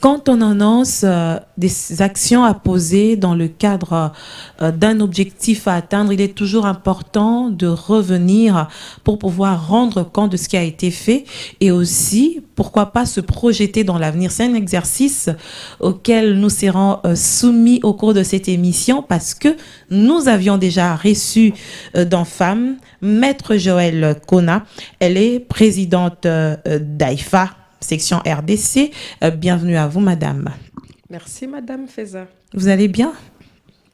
Quand on annonce des actions à poser dans le cadre d'un objectif à atteindre, il est toujours important de revenir pour pouvoir rendre compte de ce qui a été fait et aussi, pourquoi pas, se projeter dans l'avenir. C'est un exercice auquel nous serons soumis au cours de cette émission parce que nous avions déjà reçu dans Femmes Maître Joëlle Kona. Elle est présidente d'AIFA, section RDC. Bienvenue à vous, madame. Merci, madame Feza. Vous allez bien?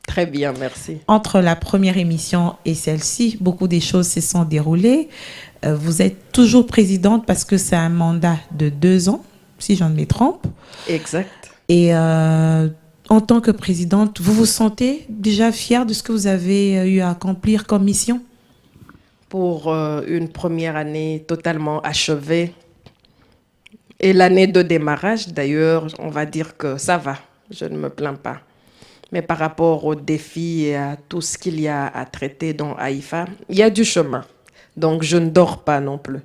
Très bien, merci. Entre la première émission et celle-ci, beaucoup des choses se sont déroulées. Vous êtes toujours présidente parce que c'est un mandat de 2 ans, si je ne me trompe. Exact. Et en tant que présidente, vous vous sentez déjà fière de ce que vous avez eu à accomplir comme mission? Pour une première année totalement achevée, et l'année de démarrage, d'ailleurs, on va dire que ça va, je ne me plains pas. Mais par rapport aux défis et à tout ce qu'il y a à traiter dans AIFA, il y a du chemin. Donc, je ne dors pas non plus.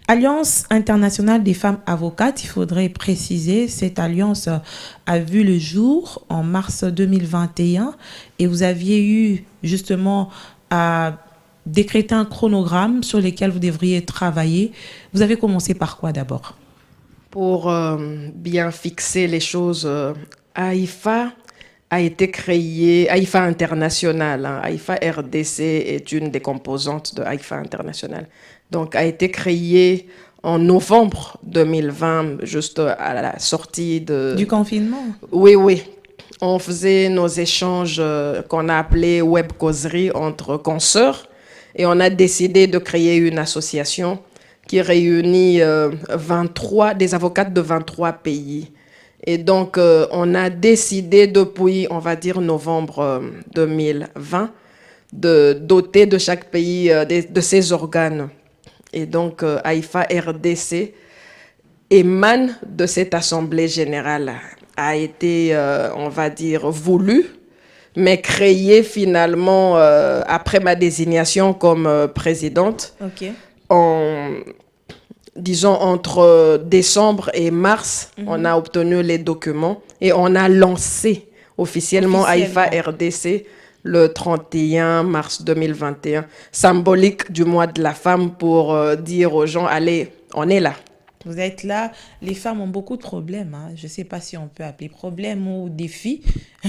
Alliance internationale des femmes avocates, il faudrait préciser, cette alliance a vu le jour en mars 2021 et vous aviez eu justement à décréter un chronogramme sur lequel vous devriez travailler. Vous avez commencé par quoi d'abord? Pour bien fixer les choses, AIFA a été créé, AIFA International, hein, AIFA RDC est une des composantes de AIFA International. Donc, a été créé en novembre 2020, juste à la sortie du confinement. Oui, oui. On faisait nos échanges qu'on a appelés web causeries entre consoeurs et on a décidé de créer une association qui réunit des avocates de 23 pays. Et donc, on a décidé depuis, on va dire, novembre 2020, de doter de chaque pays de ses organes. Et donc, AIFA RDC émane de cette assemblée générale, a été, on va dire, voulu, mais créé finalement, après ma désignation comme présidente, disons entre décembre et mars, on a obtenu les documents et on a lancé officiellement AIFA RDC le 31 mars 2021, symbolique du mois de la femme pour dire aux gens, allez, on est là. Vous êtes là, les femmes ont beaucoup de problèmes, hein. Je ne sais pas si on peut appeler problème ou défi,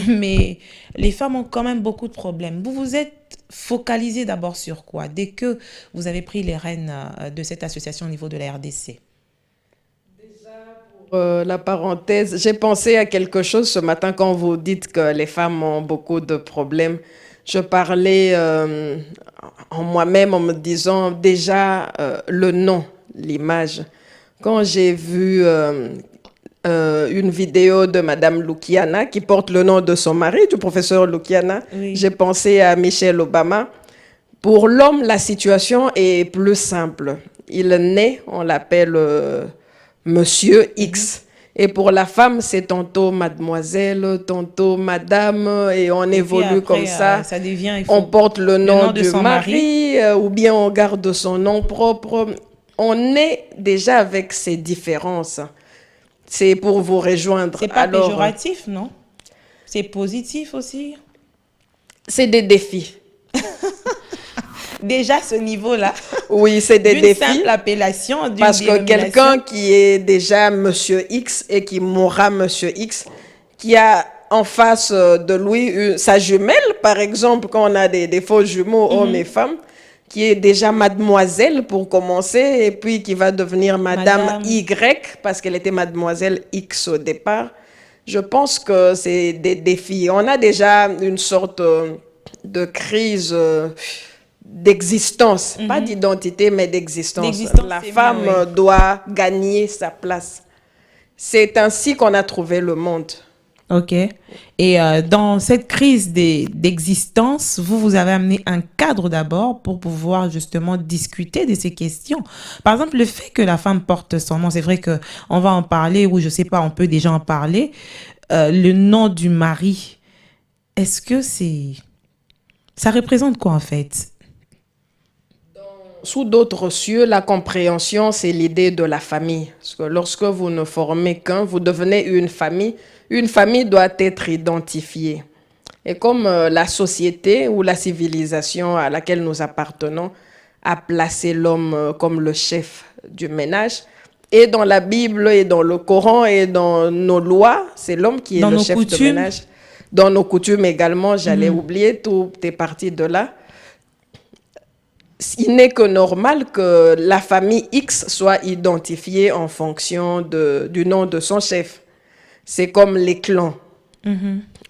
mais les femmes ont quand même beaucoup de problèmes. Vous vous êtes focalisé d'abord sur quoi dès que vous avez pris les rênes de cette association au niveau de la RDC? Déjà, pour la parenthèse, j'ai pensé à quelque chose ce matin quand vous dites que les femmes ont beaucoup de problèmes. Je parlais en moi-même en me disant déjà le nom, l'image. Quand j'ai vu une vidéo de Madame Lukiana qui porte le nom de son mari, du professeur Lukiana, oui, j'ai pensé à Michelle Obama. Pour l'homme, la situation est plus simple. Il naît, on l'appelle Monsieur X. Et pour la femme, c'est tantôt mademoiselle, tantôt madame, et on évolue après, comme ça. Ça devient, on porte le nom du mari, ou bien on garde son nom propre. On est déjà avec ces différences. C'est pour vous rejoindre. C'est pas péjoratif, non? C'est positif aussi? C'est des défis. Déjà, ce niveau-là. Oui, c'est des défis. Une simple appellation. Parce que quelqu'un qui est déjà Monsieur X et qui mourra Monsieur X, qui a en face de lui sa jumelle, par exemple, quand on a des faux jumeaux, hommes et femmes, qui est déjà mademoiselle pour commencer, et puis qui va devenir Madame Y, parce qu'elle était Mademoiselle X au départ. Je pense que c'est des défis. On a déjà une sorte de crise d'existence, pas d'identité, mais d'existence. La femme doit gagner sa place. C'est ainsi qu'on a trouvé le monde. Ok. Et dans cette crise d'existence, vous avez amené un cadre d'abord pour pouvoir justement discuter de ces questions. Par exemple, le fait que la femme porte son nom, c'est vrai qu'on va en parler, ou je sais pas, on peut déjà en parler. Le nom du mari, est-ce que ça représente quoi en fait? sous d'autres cieux, la compréhension, c'est l'idée de la famille. Parce que lorsque vous ne formez qu'un, vous devenez une famille. Une famille doit être identifiée. Et comme la société ou la civilisation à laquelle nous appartenons a placé l'homme comme le chef du ménage, et dans la Bible, et dans le Coran, et dans nos lois, c'est l'homme qui est le chef de ménage. Dans nos coutumes également, j'allais oublier, tout est parti de là. Il n'est que normal que la famille X soit identifiée en fonction du nom de son chef. C'est comme les clans.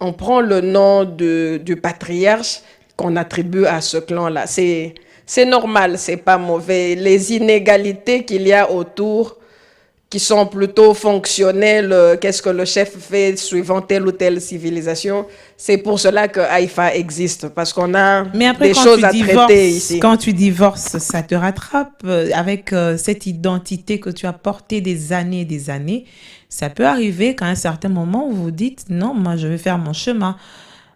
On prend le nom du patriarche qu'on attribue à ce clan-là. C'est normal, c'est pas mauvais. Les inégalités qu'il y a autour, qui sont plutôt fonctionnelles, qu'est-ce que le chef fait suivant telle ou telle civilisation, c'est pour cela que Haïfa existe, parce qu'on a des choses à traiter ici. Quand tu divorces, ça te rattrape avec cette identité que tu as portée des années et des années. Ça peut arriver qu'à un certain moment, vous vous dites, non, moi, je vais faire mon chemin.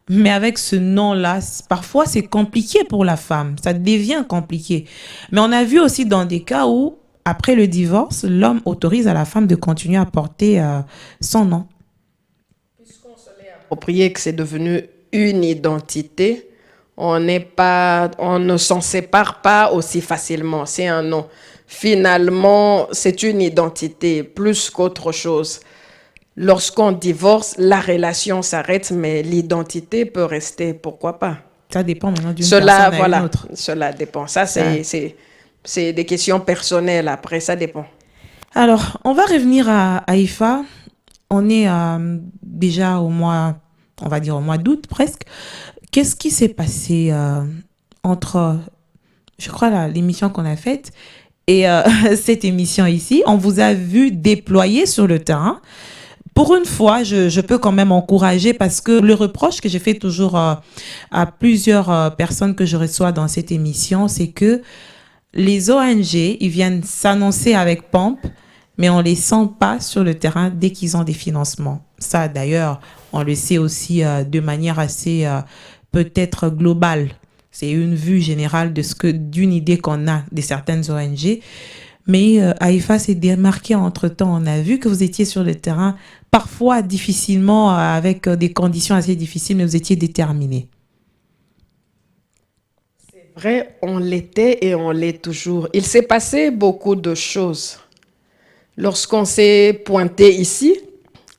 Mais avec ce nom-là, parfois, c'est compliqué pour la femme. Ça devient compliqué. Mais on a vu aussi dans des cas où, après le divorce, l'homme autorise à la femme de continuer à porter son nom. Puisqu'on se l'est approprié que c'est devenu une identité, on ne s'en sépare pas aussi facilement. C'est un nom. Finalement, c'est une identité plus qu'autre chose. Lorsqu'on divorce, la relation s'arrête, mais l'identité peut rester. Pourquoi pas? Ça dépend maintenant d'une personne à une autre. Cela dépend. Ça, c'est des questions personnelles. Après, ça dépend. Alors, on va revenir à Haïfa. On est déjà au mois, on va dire au mois d'août presque. Qu'est-ce qui s'est passé entre, je crois, l'émission qu'on a faite et cette émission ici? On vous a vu déployer sur le terrain. Pour une fois, je peux quand même encourager, parce que le reproche que j'ai fait toujours à plusieurs personnes que je reçois dans cette émission, c'est que les ONG, ils viennent s'annoncer avec pompe, mais on les sent pas sur le terrain dès qu'ils ont des financements. Ça, d'ailleurs, on le sait aussi de manière assez peut-être globale. C'est une vue générale d'une idée qu'on a de certaines ONG. Mais Haïfa s'est démarqué entre-temps. On a vu que vous étiez sur le terrain, parfois difficilement, avec des conditions assez difficiles, mais vous étiez déterminé. C'est vrai, on l'était et on l'est toujours. Il s'est passé beaucoup de choses. Lorsqu'on s'est pointé ici,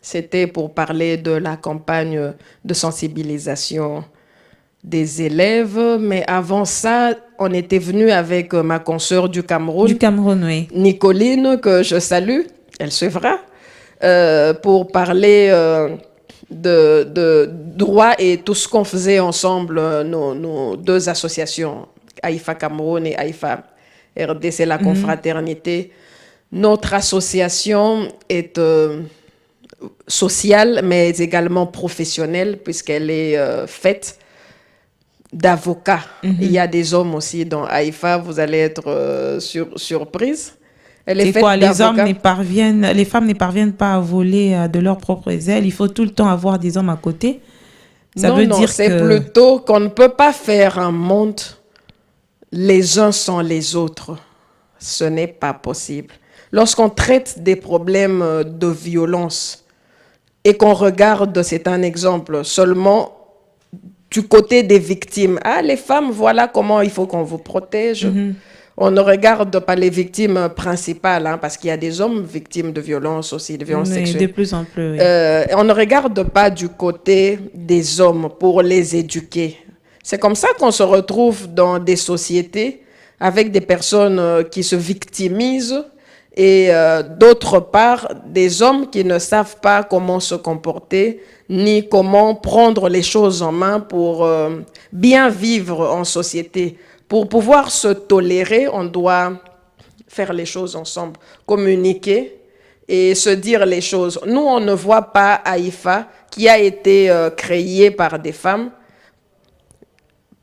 c'était pour parler de la campagne de sensibilisation des élèves, mais avant ça, on était venu avec ma consoeur du Cameroun. Du Cameroun, oui. Nicoline, que je salue, elle suivra, pour parler de droit et tout ce qu'on faisait ensemble, nos deux associations, Haïfa Cameroun et Haïfa RDC, la confraternité. Notre association est sociale, mais également professionnelle, puisqu'elle est faite d'avocats. Il y a des hommes aussi dans Haïfa, vous allez être surprise. C'est quoi, les femmes ne parviennent pas à voler de leurs propres ailes, il faut tout le temps avoir des hommes à côté? Non, c'est plutôt qu'on ne peut pas faire un monde les uns sans les autres. Ce n'est pas possible. Lorsqu'on traite des problèmes de violence et qu'on regarde, c'est un exemple seulement, du côté des victimes. Ah, les femmes, voilà comment il faut qu'on vous protège. On ne regarde pas les victimes principales, parce qu'il y a des hommes victimes de violences aussi, de violences sexuelles. De plus en plus, oui. On ne regarde pas du côté des hommes pour les éduquer. C'est comme ça qu'on se retrouve dans des sociétés avec des personnes qui se victimisent et d'autre part, des hommes qui ne savent pas comment se comporter ni comment prendre les choses en main pour bien vivre en société. Pour pouvoir se tolérer, on doit faire les choses ensemble, communiquer et se dire les choses. Nous, on ne voit pas Haïfa, qui a été créé par des femmes,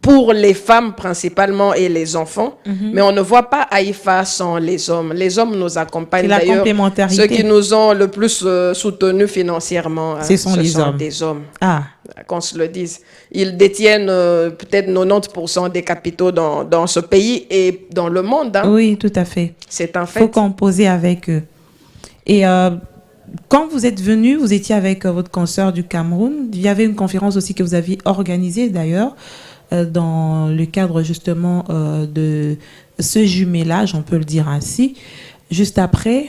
pour les femmes principalement et les enfants, mais on ne voit pas Haïfa sans les hommes. Les hommes nous accompagnent. C'est la d'ailleurs. complémentarité. Ceux qui nous ont le plus soutenus financièrement, Ce sont des hommes. Ah, Qu'on se le dise. Ils détiennent peut-être 90% des capitaux dans ce pays et dans le monde. Hein. oui, tout à fait. C'est un Il fait. faut composer avec eux. Et quand vous êtes venu, vous étiez avec votre consoeur du Cameroun. Il y avait une conférence aussi que vous aviez organisée d'ailleurs dans le cadre justement de ce jumelage, on peut le dire ainsi. Juste après,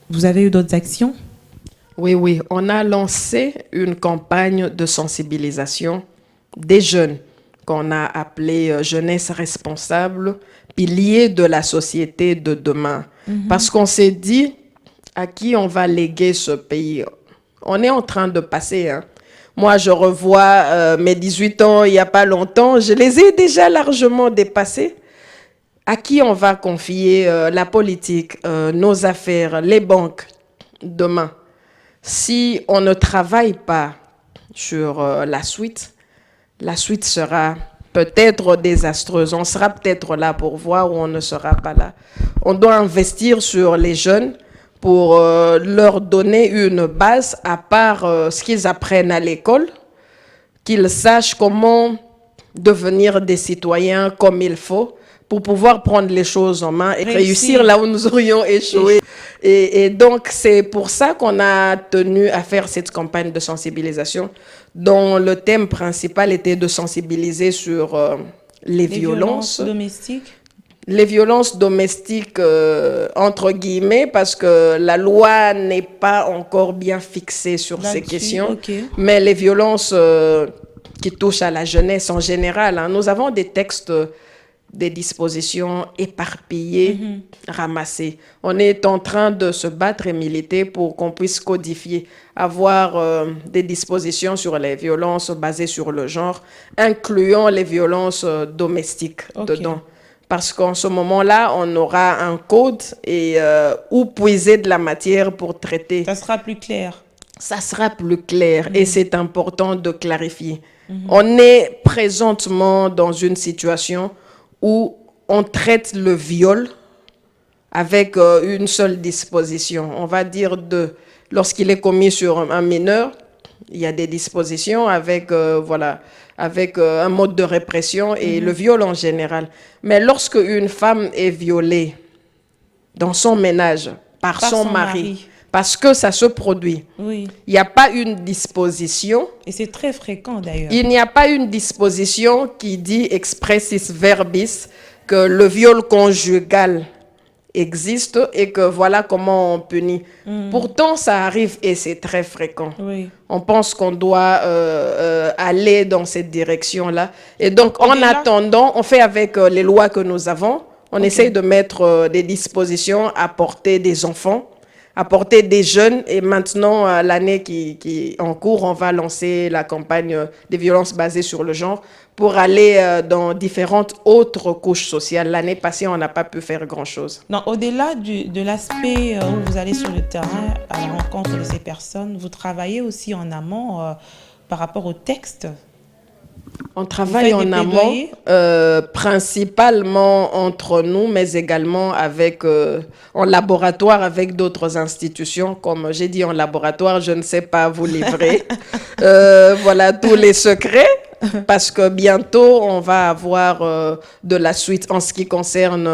vous avez eu d'autres actions? Oui. On a lancé une campagne de sensibilisation des jeunes qu'on a appelée Jeunesse responsable, pilier de la société de demain. Parce qu'on s'est dit, à qui on va léguer ce pays? On est en train de passer. Hein. Moi, je revois mes 18 ans il n'y a pas longtemps. Je les ai déjà largement dépassés. À qui on va confier la politique, nos affaires, les banques demain? Si on ne travaille pas sur la suite sera peut-être désastreuse. On sera peut-être là pour voir ou on ne sera pas là. On doit investir sur les jeunes pour leur donner une base à part ce qu'ils apprennent à l'école, qu'ils sachent comment devenir des citoyens comme il faut pour pouvoir prendre les choses en main et réussir là où nous aurions échoué. Et donc, c'est pour ça qu'on a tenu à faire cette campagne de sensibilisation dont le thème principal était de sensibiliser sur les violences domestiques. Les violences domestiques, entre guillemets, parce que la loi n'est pas encore bien fixée sur ces questions, okay. Mais les violences qui touchent à la jeunesse en général, hein, nous avons des textes, des dispositions éparpillées, ramassées. On est en train de se battre et militer pour qu'on puisse codifier, avoir des dispositions sur les violences basées sur le genre, incluant les violences domestiques dedans. Parce qu'en ce moment-là, on aura un code et où puiser de la matière pour traiter. Ça sera plus clair. Ça sera plus clair et c'est important de clarifier. On est présentement dans une situation où on traite le viol avec une seule disposition. On va dire lorsqu'il est commis sur un mineur, il y a des dispositions avec un mode de répression et le viol en général. Mais lorsque une femme est violée dans son ménage par son mari, parce que ça se produit, il n'y a pas une disposition. Et c'est très fréquent d'ailleurs. Il n'y a pas une disposition qui dit expressis verbis que le viol conjugal existe et que voilà comment on punit. Pourtant, ça arrive et c'est très fréquent. On pense qu'on doit aller dans cette direction-là. Et donc, en attendant, on fait avec les lois que nous avons. On essaye de mettre des dispositions à portée des enfants, à portée des jeunes. Et maintenant, l'année qui est en cours, on va lancer la campagne des violences basées sur le genre pour aller dans différentes autres couches sociales. L'année passée, on n'a pas pu faire grand-chose. Non, au-delà de l'aspect où vous allez sur le terrain à la rencontre de ces personnes, vous travaillez aussi en amont par rapport au texte. On travaille en amont, principalement entre nous, mais également en laboratoire avec d'autres institutions. Comme j'ai dit, en laboratoire, je ne sais pas vous livrer voilà tous les secrets, parce que bientôt, on va avoir de la suite en ce qui concerne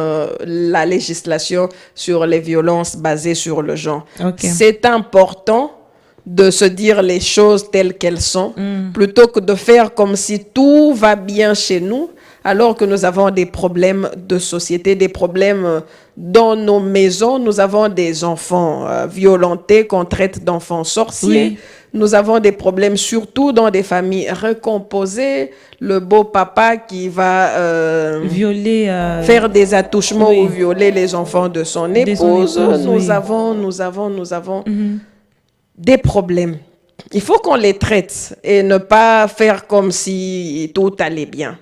la législation sur les violences basées sur le genre. C'est important de se dire les choses telles qu'elles sont, plutôt que de faire comme si tout va bien chez nous, alors que nous avons des problèmes de société, des problèmes dans nos maisons. Nous avons des enfants violentés qu'on traite d'enfants sorciers. Nous avons des problèmes surtout dans des familles recomposées. Le beau papa qui va violer, faire des attouchements ou violer les enfants de son épouse. Nous avons des problèmes. Il faut qu'on les traite et ne pas faire comme si tout allait bien.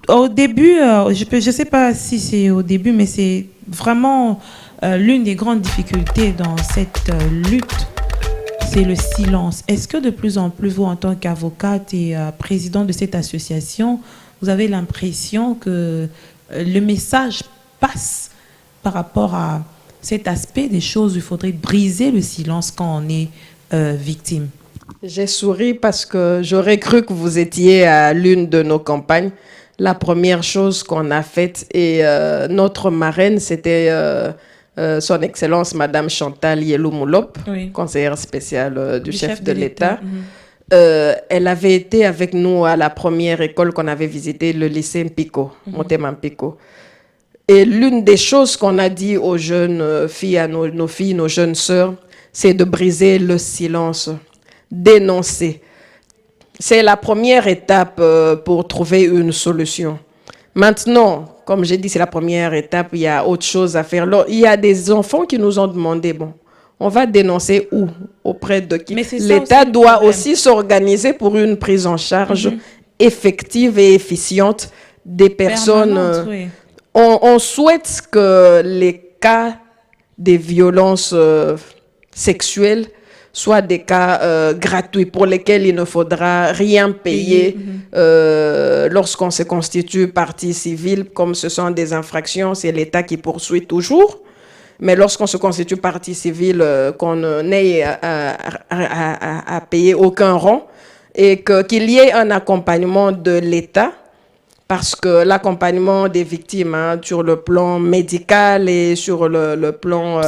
Au début, je ne sais pas si c'est au début, mais c'est vraiment l'une des grandes difficultés dans cette lutte, c'est le silence. Est-ce que de plus en plus, vous, en tant qu'avocate et présidente de cette association, vous avez l'impression que le message passe par rapport à cet aspect des choses où il faudrait briser le silence quand on est victime? J'ai souri parce que j'aurais cru que vous étiez à l'une de nos campagnes. La première chose qu'on a faite, et notre marraine, c'était Son Excellence Madame Chantal Yellow-Moulop, Oui. conseillère spéciale du chef de l'État. l'État. Elle avait été avec nous à la première école qu'on avait visitée, le lycée Mpiko, Motema Mpiko. Et l'une des choses qu'on a dit aux jeunes filles, à nos filles, nos jeunes sœurs, c'est de briser le silence, dénoncer. C'est la première étape pour trouver une solution. Maintenant, comme j'ai dit, c'est la première étape, il y a autre chose à faire. Il y a des enfants qui nous ont demandé, bon, on va dénoncer où? Auprès de qui? L'État doit aussi s'organiser pour une prise en charge effective et efficiente des personnes. Oui. On souhaite que les cas des violences sexuelles soient des cas gratuits pour lesquels il ne faudra rien payer lorsqu'on se constitue partie civile. Comme ce sont des infractions, c'est l'État qui poursuit toujours. Mais lorsqu'on se constitue partie civile, qu'on n'ait à payer aucun rang et qu'il y ait un accompagnement de l'État, parce que l'accompagnement des victimes sur le plan médical et sur le plan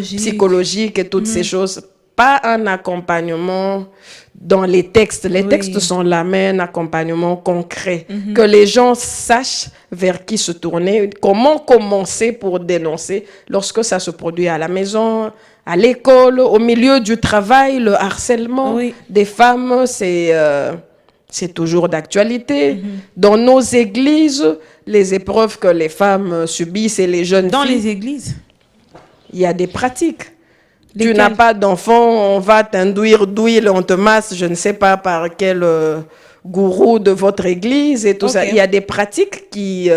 psychologique et toutes ces choses, pas un accompagnement dans les textes. Les textes sont là, mais un accompagnement concret. Que les gens sachent vers qui se tourner, comment commencer pour dénoncer lorsque ça se produit à la maison, à l'école, au milieu du travail, le harcèlement des femmes, c'est toujours d'actualité. Dans nos églises, les épreuves que les femmes subissent et les jeunes filles... Dans les églises? Il y a des pratiques. Tu n'as pas d'enfant, on va t'induire d'huile, on te masse, je ne sais pas par quel gourou de votre église et tout ça. Il y a des pratiques qui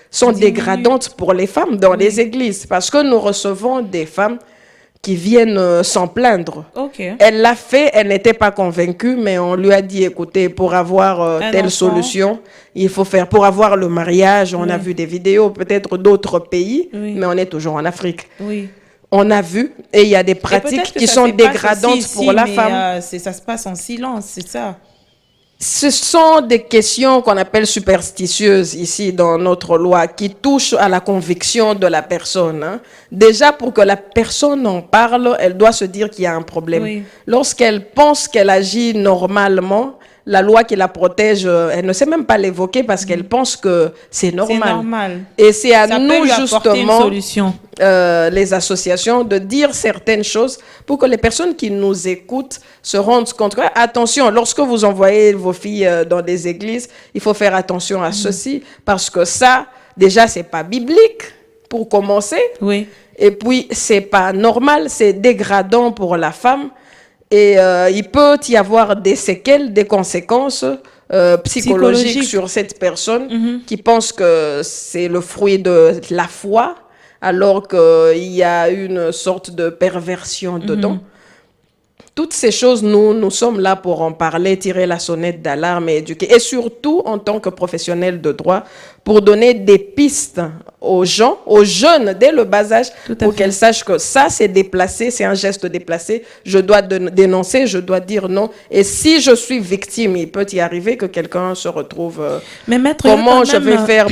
sont dégradantes pour les femmes dans les églises. Parce que nous recevons des femmes qui viennent s'en plaindre. Elle l'a fait, elle n'était pas convaincue, mais on lui a dit, écoutez, pour avoir telle solution, il faut faire, pour avoir le mariage, on a vu des vidéos, peut-être d'autres pays, mais on est toujours en Afrique. On a vu, et il y a des pratiques qui sont dégradantes pour la femme. Ça se passe en silence, c'est ça? Ce sont des questions qu'on appelle superstitieuses ici dans notre loi, qui touchent à la conviction de la personne. Déjà, pour que la personne en parle, elle doit se dire qu'il y a un problème. Lorsqu'elle pense qu'elle agit normalement, la loi qui la protège, elle ne sait même pas l'évoquer parce qu'elle pense que c'est normal. C'est normal. Et c'est à ça nous, justement, les associations, de dire certaines choses pour que les personnes qui nous écoutent se rendent compte. Attention, lorsque vous envoyez vos filles dans des églises, il faut faire attention à ceci parce que ça, déjà, c'est pas biblique pour commencer. Et puis, c'est pas normal, c'est dégradant pour la femme. Et il peut y avoir des séquelles, des conséquences psychologiques sur cette personne qui pense que c'est le fruit de la foi, alors qu'il y a une sorte de perversion dedans. Toutes ces choses, nous sommes là pour en parler, tirer la sonnette d'alarme et éduquer. Et surtout, en tant que professionnels de droit, pour donner des pistes aux gens, aux jeunes, dès le bas âge, pour qu'elles sachent que ça, c'est déplacé, c'est un geste déplacé. Je dois dénoncer, je dois dire non. Et si je suis victime, il peut y arriver que quelqu'un se retrouve... Mais maître, comment je vais faire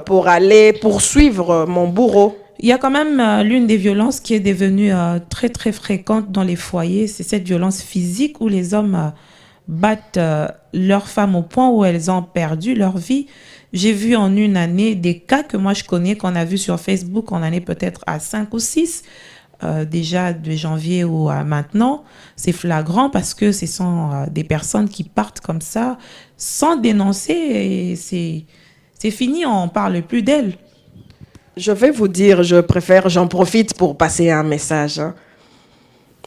pour aller poursuivre mon bourreau? Il y a quand même l'une des violences qui est devenue très, très fréquente dans les foyers. C'est cette violence physique où les hommes battent leurs femmes au point où elles ont perdu leur vie. J'ai vu en une année des cas que moi je connais, qu'on a vu sur Facebook, on en est peut-être à 5 ou 6, déjà de janvier ou à maintenant. C'est flagrant parce que ce sont des personnes qui partent comme ça sans dénoncer et c'est fini, on ne parle plus d'elles. Je vais vous dire, j'en profite pour passer un message.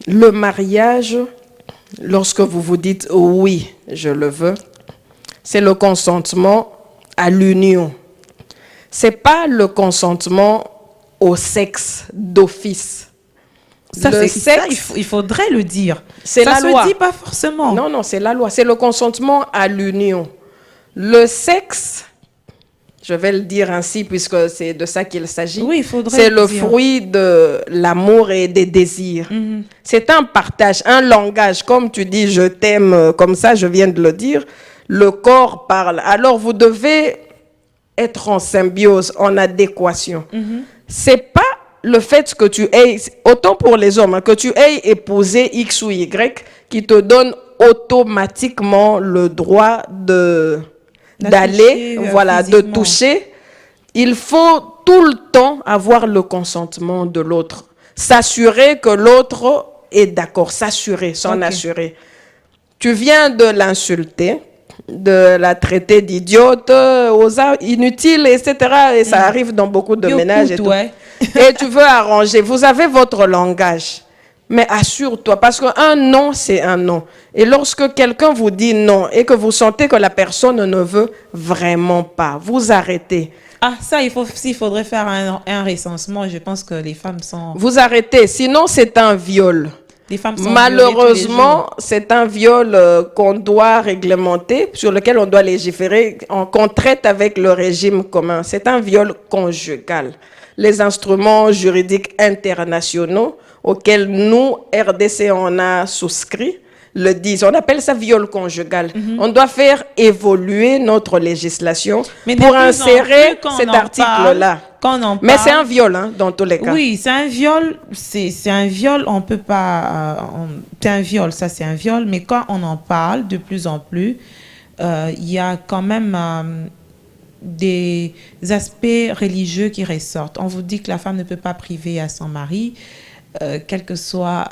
Le mariage, lorsque vous vous dites « oui, je le veux », c'est le consentement à l'union. Ce n'est pas le consentement au sexe d'office. Ça, il faudrait le dire. C'est la loi. Ça ne se dit pas forcément. Non, c'est la loi. C'est le consentement à l'union. Le sexe, je vais le dire ainsi puisque c'est de ça qu'il s'agit, Oui, il faudrait c'est le dire. fruit de l'amour et des désirs. C'est un partage, un langage. Comme tu dis, je t'aime, comme ça, je viens de le dire. Le corps parle. Alors, vous devez être en symbiose, en adéquation. C'est pas le fait que tu aies, autant pour les hommes, hein, que tu aies épousé X ou Y, qui te donne automatiquement le droit d'aller, voilà, de physiquement. toucher. Il faut tout le temps avoir le consentement de l'autre. S'assurer que l'autre est d'accord, s'assurer, s'en assurer. Tu viens de l'insulter, de la traiter d'idiote, inutile, etc. Et ça arrive dans beaucoup de ménages et tout. Ouais. Et tu veux arranger. Vous avez votre langage. Mais assure-toi, parce qu'un non, c'est un non. Et lorsque quelqu'un vous dit non et que vous sentez que la personne ne veut vraiment pas, vous arrêtez. Ah, ça, il faudrait faire un recensement. Je pense que les femmes sont... Vous arrêtez, sinon c'est un viol. Les femmes sont violées tous les Malheureusement, jours. c'est un viol qu'on doit réglementer, sur lequel on doit légiférer, qu'on traite avec le régime commun. C'est un viol conjugal. Les instruments juridiques internationaux auxquels nous, RDC, on a souscrit, le disent. On appelle ça viol conjugal. On doit faire évoluer notre législation Mais de pour plus en insérer plus, quand cet on en article-là. Quand on en Mais c'est parle- un viol, hein, dans tous les cas. Oui, c'est un viol. C'est un viol. On peut pas. C'est un viol. Ça, c'est un viol. Mais quand on en parle de plus en plus, il y a quand même des aspects religieux qui ressortent. On vous dit que la femme ne peut pas priver à son mari, quel que soit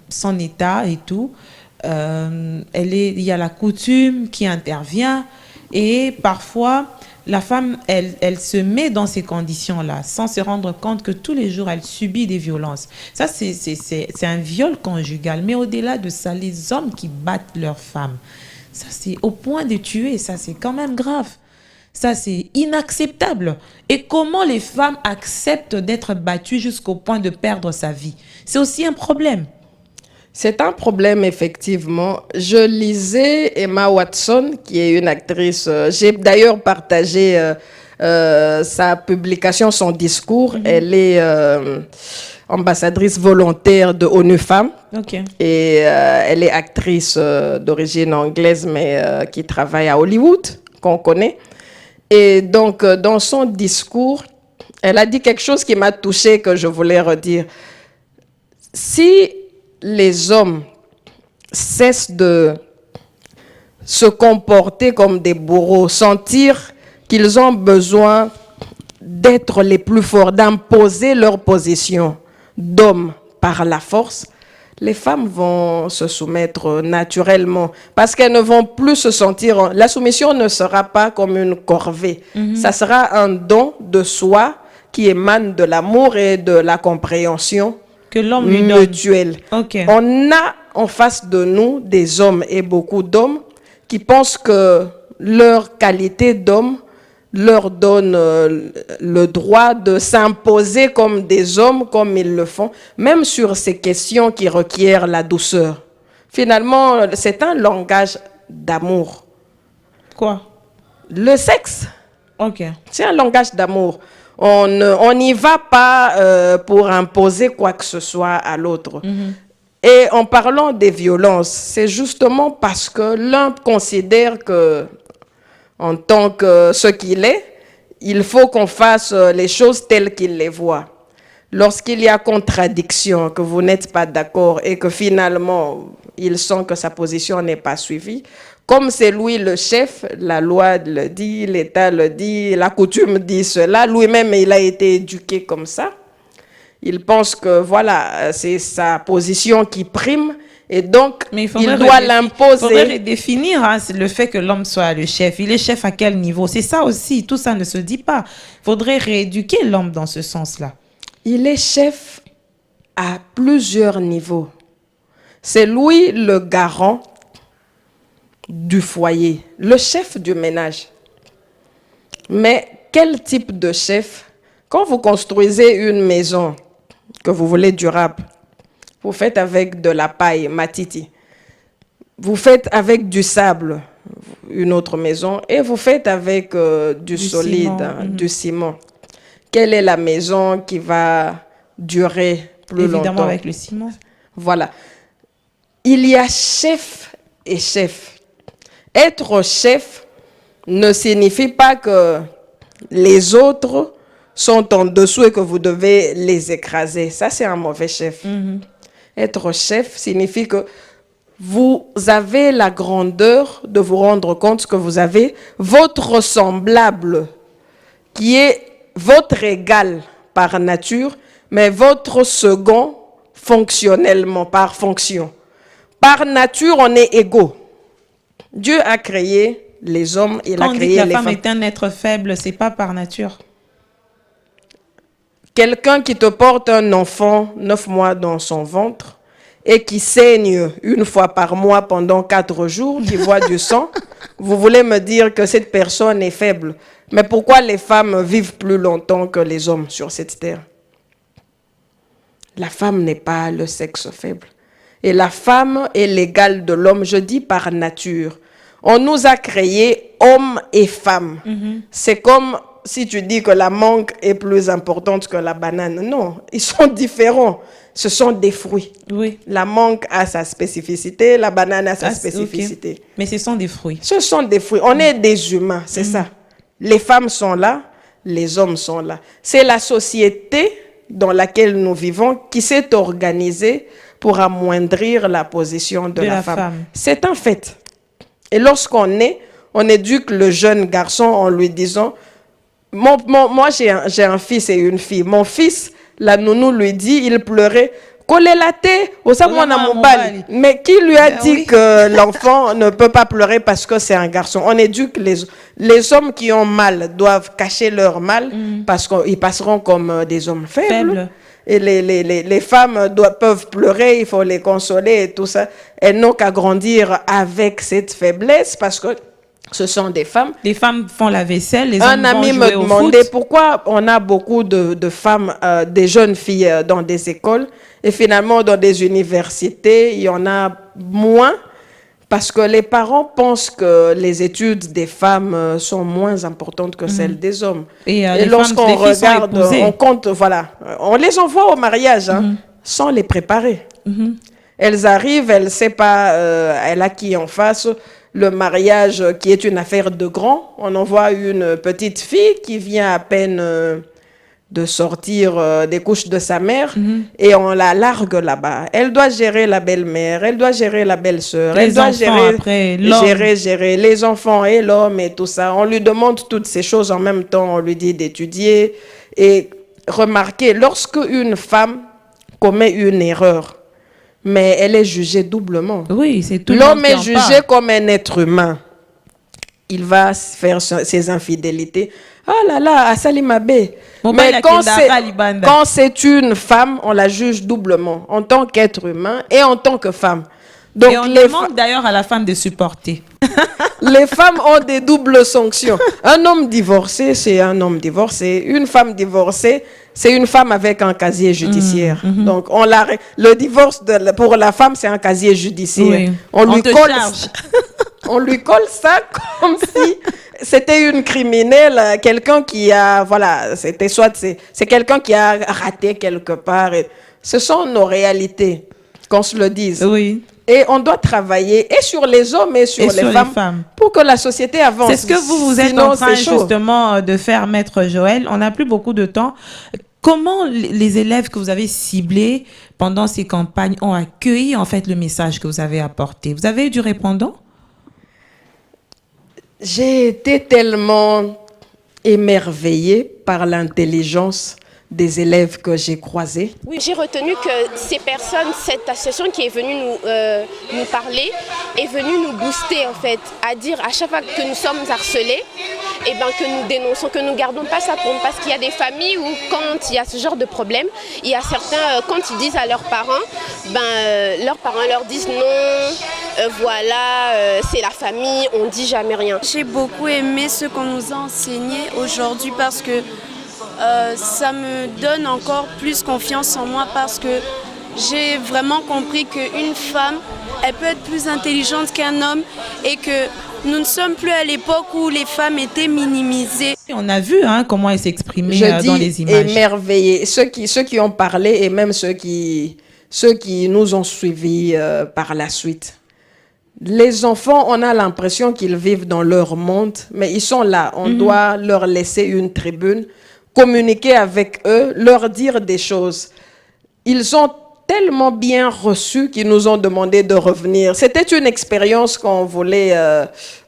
son état et tout. Il y a la coutume qui intervient et parfois la femme, elle se met dans ces conditions-là sans se rendre compte que tous les jours, elle subit des violences. Ça, c'est un viol conjugal. Mais au-delà de ça, les hommes qui battent leurs femmes, ça, c'est au point de tuer. Ça, c'est quand même grave. Ça, c'est inacceptable. Et comment les femmes acceptent d'être battues jusqu'au point de perdre sa vie? C'est aussi un problème. C'est un problème, effectivement. Je lisais Emma Watson, qui est une actrice. J'ai d'ailleurs partagé sa publication, son discours. Elle est ambassadrice volontaire de ONU Femmes. Ok. Et elle est actrice d'origine anglaise, mais qui travaille à Hollywood, qu'on connaît. Et donc, dans son discours, elle a dit quelque chose qui m'a touchée, que je voulais redire. Si les hommes cessent de se comporter comme des bourreaux, sentir qu'ils ont besoin d'être les plus forts, d'imposer leur position d'homme par la force, les femmes vont se soumettre naturellement parce qu'elles ne vont plus se sentir... La soumission ne sera pas comme une corvée. Ça sera un don de soi qui émane de l'amour et de la compréhension Que l'homme lui donne. mutuelle. Ok. On a en face de nous des hommes et beaucoup d'hommes qui pensent que leur qualité d'homme leur donne le droit de s'imposer comme des hommes, comme ils le font, même sur ces questions qui requièrent la douceur. Finalement, c'est un langage d'amour. Quoi? Le sexe, Ok. c'est un langage d'amour. On n'y va pas pour imposer quoi que ce soit à l'autre. Et en parlant des violences, c'est justement parce que l'un considère que, en tant que ce qu'il est, il faut qu'on fasse les choses telles qu'il les voit. Lorsqu'il y a contradiction, que vous n'êtes pas d'accord et que finalement, il sent que sa position n'est pas suivie, comme c'est lui le chef, la loi le dit, l'État le dit, la coutume dit cela, lui-même il a été éduqué comme ça. Il pense que voilà, c'est sa position qui prime et donc Mais il doit Il l'imposer. faudrait redéfinir le fait que l'homme soit le chef. Il est chef à quel niveau? C'est ça aussi. Tout ça ne se dit pas. Il faudrait rééduquer l'homme dans ce sens-là. Il est chef à plusieurs niveaux. C'est lui le garant du foyer, le chef du ménage. Mais quel type de chef? Quand vous construisez une maison que vous voulez durable, vous faites avec de la paille, matiti. Vous faites avec du sable. une autre maison et vous faites avec du solide, ciment. du ciment. Quelle est la maison qui va durer plus Évidemment, longtemps? avec le ciment. Voilà. Il y a chef et chef. Être chef ne signifie pas que les autres sont en dessous et que vous devez les écraser. Ça, c'est un mauvais chef. Être chef signifie que vous avez la grandeur de vous rendre compte que vous avez votre semblable qui est votre égal par nature, mais votre second fonctionnellement, par fonction. Par nature, on est égaux. Dieu a créé les hommes, il a Quand on dit créé que la les femme femmes. est un être faible, c'est pas par nature. Quelqu'un qui te porte un enfant 9 mois dans son ventre et qui saigne une fois par mois pendant 4 jours, qui voit du sang, vous voulez me dire que cette personne est faible. Mais pourquoi les femmes vivent plus longtemps que les hommes sur cette terre? La femme n'est pas le sexe faible. Et la femme est l'égale de l'homme, je dis par nature. On nous a créés hommes et femmes. C'est comme si tu dis que la mangue est plus importante que la banane. Non, ils sont différents. Ce sont des fruits. Oui. La mangue a sa spécificité, la banane a sa Ah, spécificité. ok. Mais ce sont des fruits. Ce sont des fruits. On est des humains, c'est ça. Les femmes sont là, les hommes sont là. C'est la société dans laquelle nous vivons qui s'est organisée pour amoindrir la position de la femme. C'est un fait. Et lorsqu'on est, on éduque le jeune garçon en lui disant, moi j'ai un fils et une fille. Mon fils, la nounou lui dit, il pleurait, mais qui lui a dit que l'enfant ne peut pas pleurer parce que c'est un garçon? On éduque les hommes qui ont mal doivent cacher leur mal parce qu'ils passeront comme des hommes faibles. Et les femmes peuvent pleurer, il faut les consoler et tout ça. Elles n'ont qu'à grandir avec cette faiblesse parce que ce sont des femmes. Les femmes font la vaisselle, les hommes Un ami vont jouer me au demandait foot. pourquoi on a beaucoup de femmes, des jeunes filles dans des écoles et finalement dans des universités, il y en a moins parce que les parents pensent que les études des femmes sont moins importantes que celles des hommes. Et lorsqu'on regarde, on compte, voilà, on les envoie au mariage sans les préparer. Elles arrivent, elle ne sait pas, elle a qui en face. Le mariage qui est une affaire de grand, on envoie une petite fille qui vient à peine de sortir des couches de sa mère et on la largue là-bas. Elle doit gérer la belle-mère, elle doit gérer la belle-sœur, elle doit gérer les enfants et l'homme et tout ça. On lui demande toutes ces choses en même temps, on lui dit d'étudier. Et remarquez, lorsque une femme commet une erreur, mais elle est jugée doublement. Oui, c'est tout. L'homme est jugé comme un être humain. Il va faire ses infidélités. Ah là là, Asali Mabé. Mais quand c'est une femme, on la juge doublement, en tant qu'être humain et en tant que femme. Donc, et on demande d'ailleurs à la femme de supporter. Les femmes ont des doubles sanctions. Un homme divorcé, c'est un homme divorcé. Une femme divorcée, c'est une femme avec un casier judiciaire. Donc, le divorce pour la femme, c'est un casier judiciaire. Oui. On lui colle ça comme si c'était une criminelle, quelqu'un qui a, voilà, c'est quelqu'un qui a raté quelque part. Et ce sont nos réalités, qu'on se le dise. Oui. Et on doit travailler et sur les hommes et sur les femmes pour que la société avance. C'est ce que vous êtes en train justement de faire, Maître Joël. On n'a plus beaucoup de temps. Comment les élèves que vous avez ciblés pendant ces campagnes ont accueilli en fait le message que vous avez apporté? Vous avez eu du répondant? J'ai été tellement émerveillée par l'intelligence des élèves que j'ai croisés. Oui, j'ai retenu que ces personnes, cette association qui est venue nous parler, est venue nous booster en fait, à dire à chaque fois que nous sommes harcelés, eh ben, que nous dénonçons, que nous ne gardons pas ça pour nous. Parce qu'il y a des familles où quand il y a ce genre de problème, il y a certains, quand ils disent à leurs parents leur disent non, voilà, c'est la famille, on ne dit jamais rien. J'ai beaucoup aimé ce qu'on nous a enseigné aujourd'hui parce que ça me donne encore plus confiance en moi parce que j'ai vraiment compris qu'une femme, elle peut être plus intelligente qu'un homme et que Nous ne sommes plus à l'époque où les femmes étaient minimisées. On a vu comment elle s'exprimait Je dans dis les images. émerveillés. Ceux qui ont parlé et même ceux qui nous ont suivis par la suite. Les enfants, on a l'impression qu'ils vivent dans leur monde, mais ils sont là. On doit leur laisser une tribune, communiquer avec eux, leur dire des choses. Ils ont tellement bien reçu qu'ils nous ont demandé de revenir. C'était une expérience qu'on voulait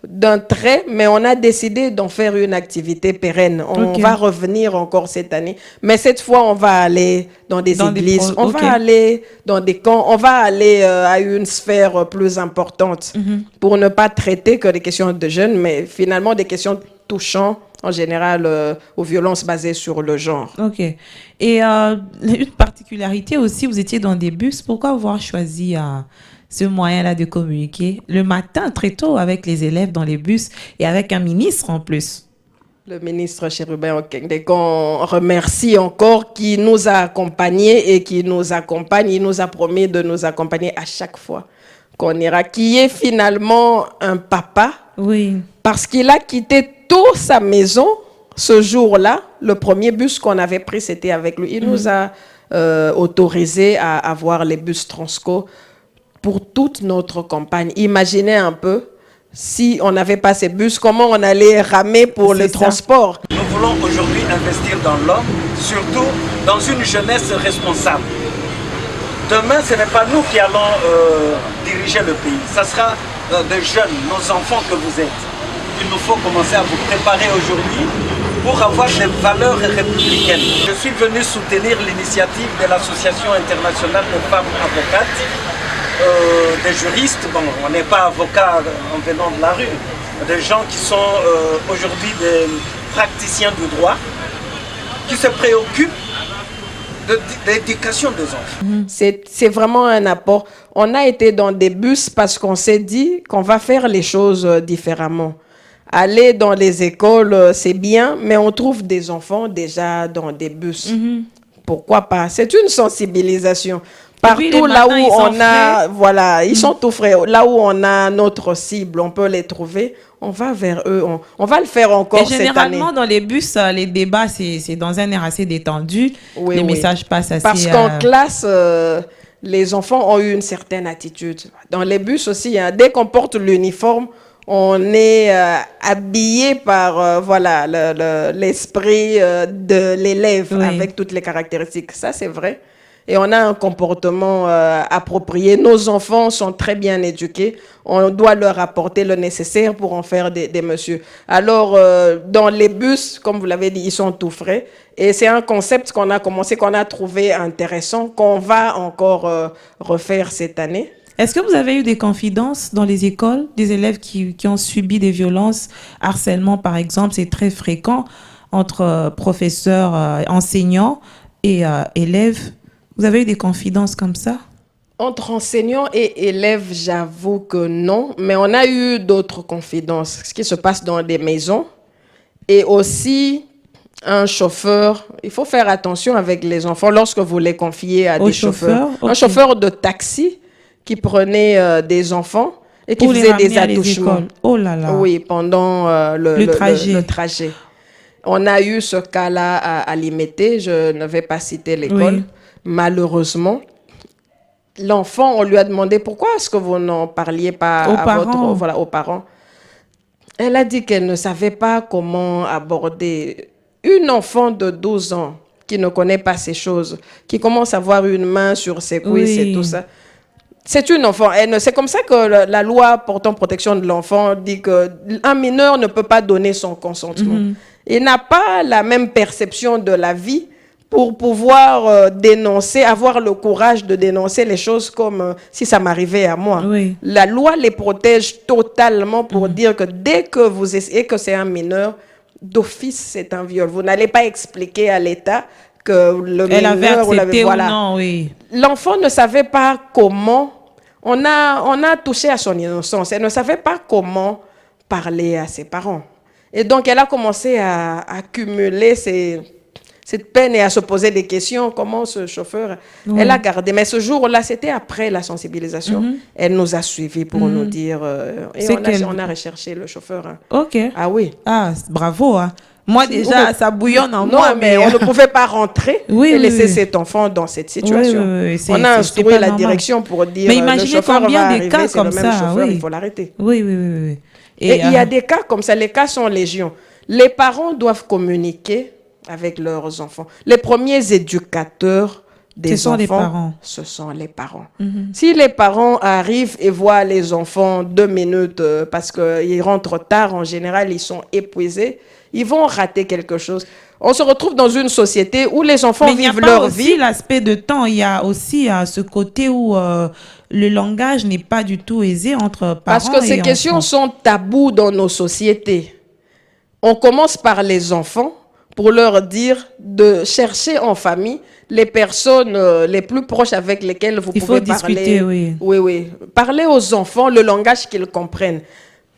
d'un trait, mais on a décidé d'en faire une activité pérenne. On va revenir encore cette année, mais cette fois, on va aller dans des églises, on va aller dans des camps, on va aller à une sphère plus importante pour ne pas traiter que des questions de jeunes, mais finalement des questions touchant en général aux violences basées sur le genre. Ok. Et une particularité aussi, vous étiez dans des bus. Pourquoi avoir choisi ce moyen-là de communiquer le matin très tôt avec les élèves dans les bus et avec un ministre en plus? Le ministre Chérubin Okende, qu'on remercie encore, qui nous a accompagnés et qui nous accompagne. Il nous a promis de nous accompagner à chaque fois qu'on ira, qui est finalement un papa. Oui. Parce qu'il a quitté tôt sa maison ce jour-là. Le premier bus qu'on avait pris, c'était avec lui. Il nous a autorisé à avoir les bus Transco pour toute notre campagne. Imaginez un peu, si on n'avait pas ces bus, comment on allait ramer pour le transport. Nous voulons aujourd'hui investir dans l'homme, surtout dans une jeunesse responsable. Demain, ce n'est pas nous qui allons diriger le pays. Ce sera des jeunes, nos enfants que vous êtes. Il nous faut commencer à vous préparer aujourd'hui pour avoir des valeurs républicaines. Je suis venu soutenir l'initiative de l'Association internationale de femmes avocates, des juristes. Bon, on n'est pas avocats en venant de la rue, des gens qui sont aujourd'hui des praticiens du droit, qui se préoccupent de l'éducation des enfants. C'est vraiment un apport. On a été dans des bus parce qu'on s'est dit qu'on va faire les choses différemment. Aller dans les écoles, c'est bien, mais on trouve des enfants déjà dans des bus. Pourquoi pas? C'est une sensibilisation. Partout là où on a, voilà, ils sont tout frais. Là où on a notre cible, on peut les trouver. On va vers eux. On va le faire encore cette année. Généralement, dans les bus, les débats, c'est dans un air assez détendu. Les messages passent assez... Parce qu'en classe, les enfants ont eu une certaine attitude. Dans les bus aussi, dès qu'on porte l'uniforme, on est habillé par voilà, l'esprit de l'élève avec toutes les caractéristiques. Ça, c'est vrai. Et on a un comportement approprié. Nos enfants sont très bien éduqués. On doit leur apporter le nécessaire pour en faire des messieurs. Alors, dans les bus, comme vous l'avez dit, ils sont tout frais. Et c'est un concept qu'on a commencé, qu'on a trouvé intéressant, qu'on va encore refaire cette année. Est-ce que vous avez eu des confidences dans les écoles, des élèves qui ont subi des violences, harcèlement par exemple? C'est très fréquent entre professeurs, enseignants et élèves. Vous avez eu des confidences comme ça? Entre enseignants et élèves, j'avoue que non, mais on a eu d'autres confidences. Ce qui se passe dans des maisons et aussi un chauffeur. Il faut faire attention avec les enfants lorsque vous les confiez à des chauffeurs. Un chauffeur de taxi qui prenait des enfants et qui faisait des attouchements. Oh là là. Oui, pendant le trajet. On a eu ce cas-là à Limete. Je ne vais pas citer l'école. Oui. Malheureusement, l'enfant, on lui a demandé pourquoi est-ce que vous n'en parliez pas aux parents. Elle a dit qu'elle ne savait pas comment aborder une enfant de 12 ans qui ne connaît pas ces choses, qui commence à avoir une main sur ses cuisses et tout ça. C'est une enfant. C'est comme ça que la loi portant protection de l'enfant dit qu'un mineur ne peut pas donner son consentement. Il n'a pas la même perception de la vie pour pouvoir dénoncer, avoir le courage de dénoncer les choses comme si ça m'arrivait à moi. Oui. La loi les protège totalement pour dire que dès que vous essayez que c'est un mineur, d'office c'est un viol. Vous n'allez pas expliquer à l'État que le mineur ou non, oui. L'enfant ne savait pas comment. On a touché à son innocence. Elle ne savait pas comment parler à ses parents. Et donc elle a commencé à accumuler cette peine et à se poser des questions. Comment ce chauffeur, elle a gardé. Mais ce jour-là, c'était après la sensibilisation. Elle nous a suivis pour nous dire... et on a recherché le chauffeur. Hein. Ok. Ah oui. Ah, bravo. Hein. Moi, déjà, ça bouillonne en moi. Non, mais on ne pouvait pas rentrer et laisser cet enfant dans cette situation. On a instruit la direction pour dire mais imaginez le chauffeur combien va de arriver, cas c'est comme le même ça, chauffeur, il faut l'arrêter. Oui. Et il y a des cas comme ça, les cas sont légion. Les parents doivent communiquer avec leurs enfants. Les premiers éducateurs des enfants, ce sont les parents. Si les parents arrivent et voient les enfants 2 minutes parce qu'ils rentrent tard, en général, ils sont épuisés, ils vont rater quelque chose. On se retrouve dans une société où les enfants vivent leur vie. Il y a aussi l'aspect de temps. Il y a aussi ce côté où le langage n'est pas du tout aisé entre parents et enfants. Parce que ces questions sont tabous dans nos sociétés. On commence par les enfants pour leur dire de chercher en famille les personnes les plus proches avec lesquelles vous pouvez discuter, parler. Oui. Parlez aux enfants le langage qu'ils comprennent.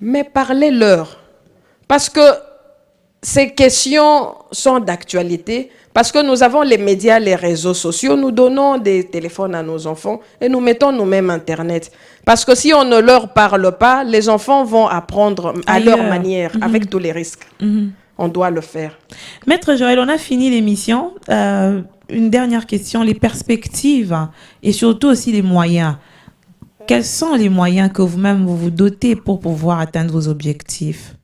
Mais parlez-leur. Parce que ces questions sont d'actualité. Parce que nous avons les médias, les réseaux sociaux. Nous donnons des téléphones à nos enfants et nous mettons nous-mêmes Internet. Parce que si on ne leur parle pas, les enfants vont apprendre à leur manière, avec tous les risques. On doit le faire. Maître Joël, on a fini l'émission. Une dernière question, les perspectives et surtout aussi les moyens. Quels sont les moyens que vous-même vous dotez pour pouvoir atteindre vos objectifs?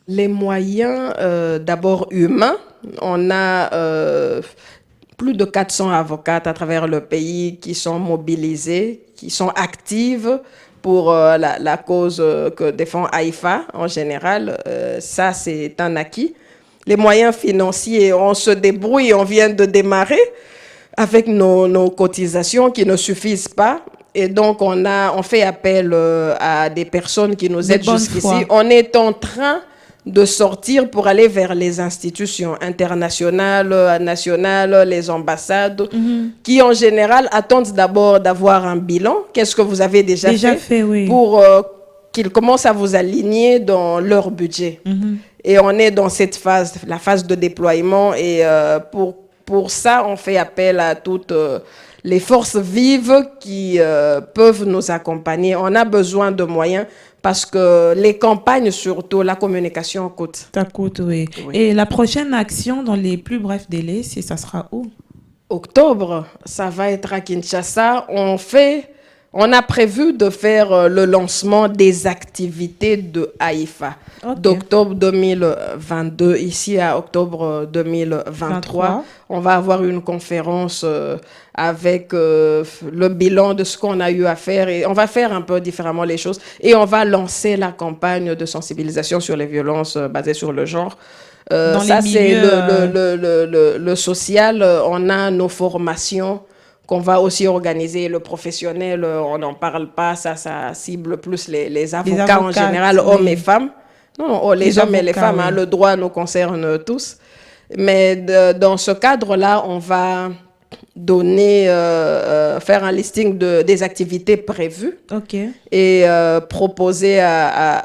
Les moyens, d'abord humains. On a plus de 400 avocates à travers le pays qui sont mobilisées, qui sont actives pour la cause que défend AIFA en général. Ça, c'est un acquis. Les moyens financiers, on se débrouille, on vient de démarrer avec nos cotisations qui ne suffisent pas. Et donc, on fait appel à des personnes qui nous aident jusqu'ici. On est en train de sortir pour aller vers les institutions internationales, nationales, les ambassades, qui en général attendent d'abord d'avoir un bilan. Qu'est-ce que vous avez déjà fait pour qu'ils commencent à vous aligner dans leur budget. Et on est dans cette phase, la phase de déploiement. Et pour ça, on fait appel à toutes les forces vives qui peuvent nous accompagner. On a besoin de moyens. Parce que les campagnes, surtout, la communication coûte. Ça coûte, oui. Et la prochaine action, dans les plus brefs délais, ça sera où? Octobre, ça va être à Kinshasa. On a prévu de faire le lancement des activités de AIFA d'octobre 2022 ici à octobre 2023. On va avoir une conférence avec le bilan de ce qu'on a eu à faire et on va faire un peu différemment les choses et on va lancer la campagne de sensibilisation sur les violences basées sur le genre. Ça, c'est le social. On a nos formations qu'on va aussi organiser. Le professionnel, on n'en parle pas, ça cible plus les avocats en général, hommes et femmes. Non, les hommes et les femmes, hein, le droit nous concerne tous. Mais dans ce cadre-là, on va donner, faire un listing des activités prévues et proposer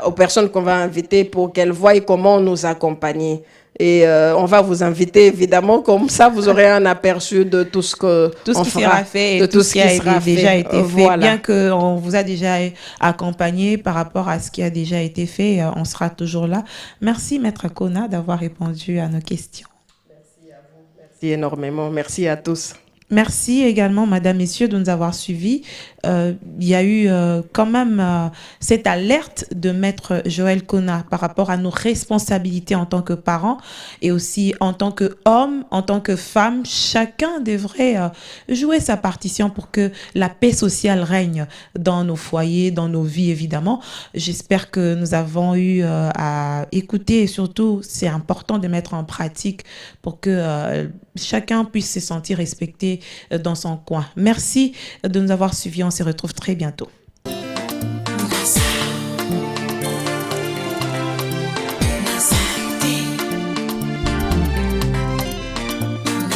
aux personnes qu'on va inviter pour qu'elles voient comment nous accompagner. Et on va vous inviter, évidemment, comme ça, vous aurez un aperçu de tout ce qui sera fait et tout ce qui a déjà été fait. Bien qu'on vous a déjà accompagné par rapport à ce qui a déjà été fait, on sera toujours là. Merci, Maître Kona, d'avoir répondu à nos questions. Merci à vous. Merci énormément. Merci à tous. Merci également, Madame, Messieurs, de nous avoir suivis. Il y a eu quand même cette alerte de Maître Joël Kona par rapport à nos responsabilités en tant que parents et aussi en tant qu'hommes, en tant que femmes. Chacun devrait jouer sa partition pour que la paix sociale règne dans nos foyers, dans nos vies, évidemment. J'espère que nous avons eu à écouter et surtout, c'est important de mettre en pratique pour que chacun puisse se sentir respecté dans son coin. Merci de nous avoir suivis. On se retrouve très bientôt.